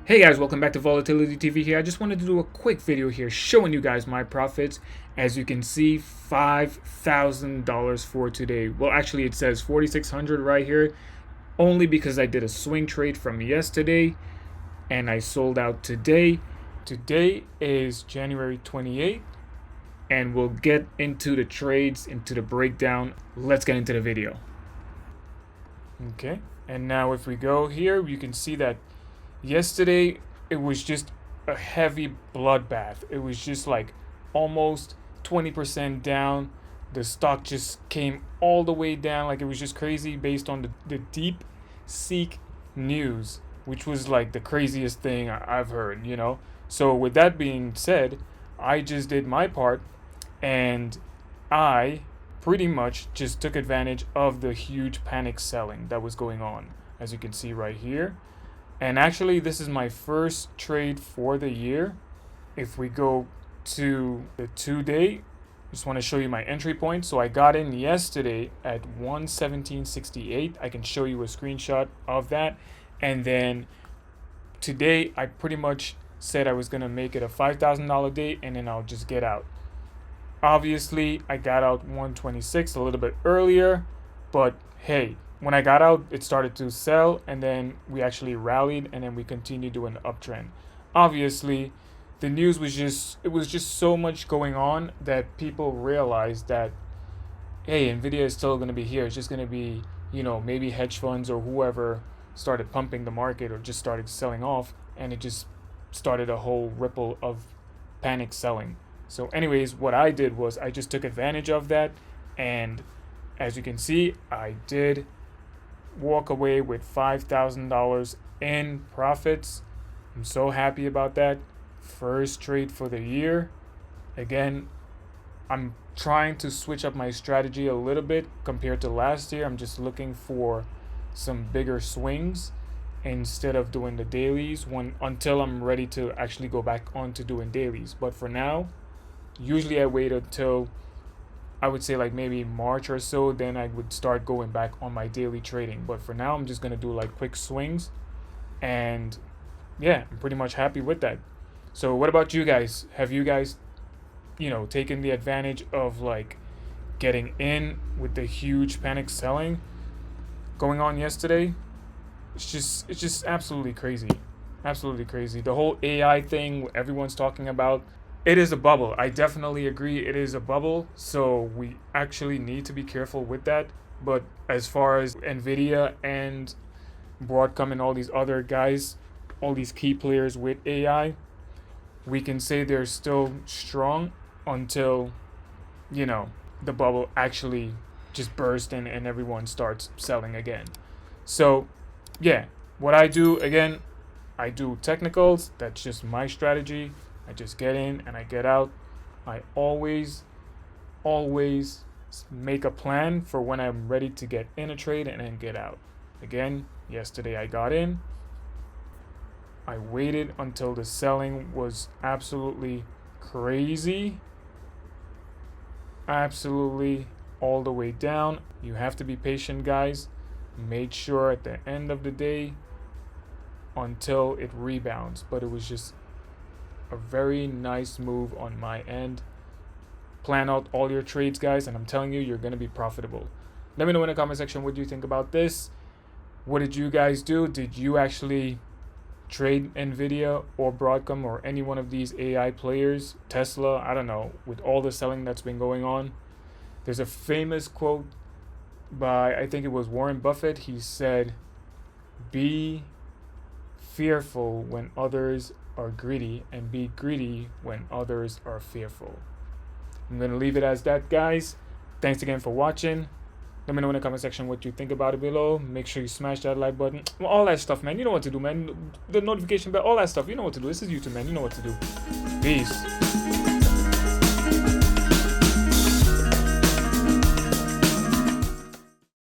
Hey guys, welcome back to VolatilityTV here. I just wanted to do a quick video here showing you guys my profits. As you can see, $5,000 for today. Well, actually it says 4,600 right here, only because I did a swing trade from yesterday and I sold out today. Today is January 28th and we'll get into the trades, into the breakdown. Let's get into the video. Okay, and now if we go here, you can see that yesterday it was just a heavy bloodbath. It was just like almost 20% down. The stock just came all the way down. Like, it was just crazy based on the deep seek news, which was like the craziest thing I've heard, you know. So with that being said, I just did my part and I pretty much just took advantage of the huge panic selling that was going on, as you can see right here. And actually, this is my first trade for the year. If we go to the 2-day, just want to show you my entry point. So I got in yesterday at 117.68. I can show you a screenshot of that. And then today, I pretty much said I was going to make it a $5,000 day and then I'll just get out. Obviously, I got out 126 a little bit earlier, but hey, when I got out, it started to sell, and then we actually rallied, and then we continued doing the uptrend. Obviously, the news was just so much going on that people realized that, hey, NVIDIA is still going to be here. It's just going to be, you know, maybe hedge funds or whoever started pumping the market or just started selling off, and it just started a whole ripple of panic selling. So anyways, what I did was I just took advantage of that, and as you can see, I did walk away with $5,000 in profits. I'm so happy about that. First trade for the year. Again, I'm trying to switch up my strategy a little bit compared to last year. I'm just looking for some bigger swings instead of doing the dailies until I'm ready to actually go back on to doing dailies. But for now, usually I wait until I would say like maybe March or so, then I would start going back on my daily trading. But for now, I'm just going to do like quick swings. And yeah, I'm pretty much happy with that. So what about you guys? Have you guys, you know, taken the advantage of like getting in with the huge panic selling going on yesterday? It's just absolutely crazy. Absolutely crazy. The whole AI thing everyone's talking about, it is a bubble. I definitely agree it is a bubble, so we actually need to be careful with that. But as far as NVIDIA and Broadcom and all these other guys, all these key players with AI, we can say they're still strong until, you know, the bubble actually just bursts and everyone starts selling again. So yeah, what I do, again, I do technicals. That's just my strategy. I just get in and I get out. I always make a plan for when I'm ready to get in a trade and then get out. Again, yesterday I got in. I waited until the selling was absolutely crazy. Absolutely all the way down. You have to be patient, guys. Make sure at the end of the day until it rebounds. But it was just a very nice move on my end. Plan out all your trades, guys, and I'm telling you, you're going to be profitable. Let me know in the comment section what you think about this. What did you guys do? Did you actually trade NVIDIA or Broadcom or any one of these AI players? Tesla, I don't know, with all the selling that's been going on. There's a famous quote by, I think it was Warren Buffett. He said, "Be fearful when others are greedy, and be greedy when others are fearful." I'm going to leave it as that, guys. Thanks again for watching. Let me know in the comment section what you think about it below. Make sure you smash that like button. Well, all that stuff, man. You know what to do, man. The notification bell, all that stuff. You know what to do. This is YouTube, man. You know what to do. Peace.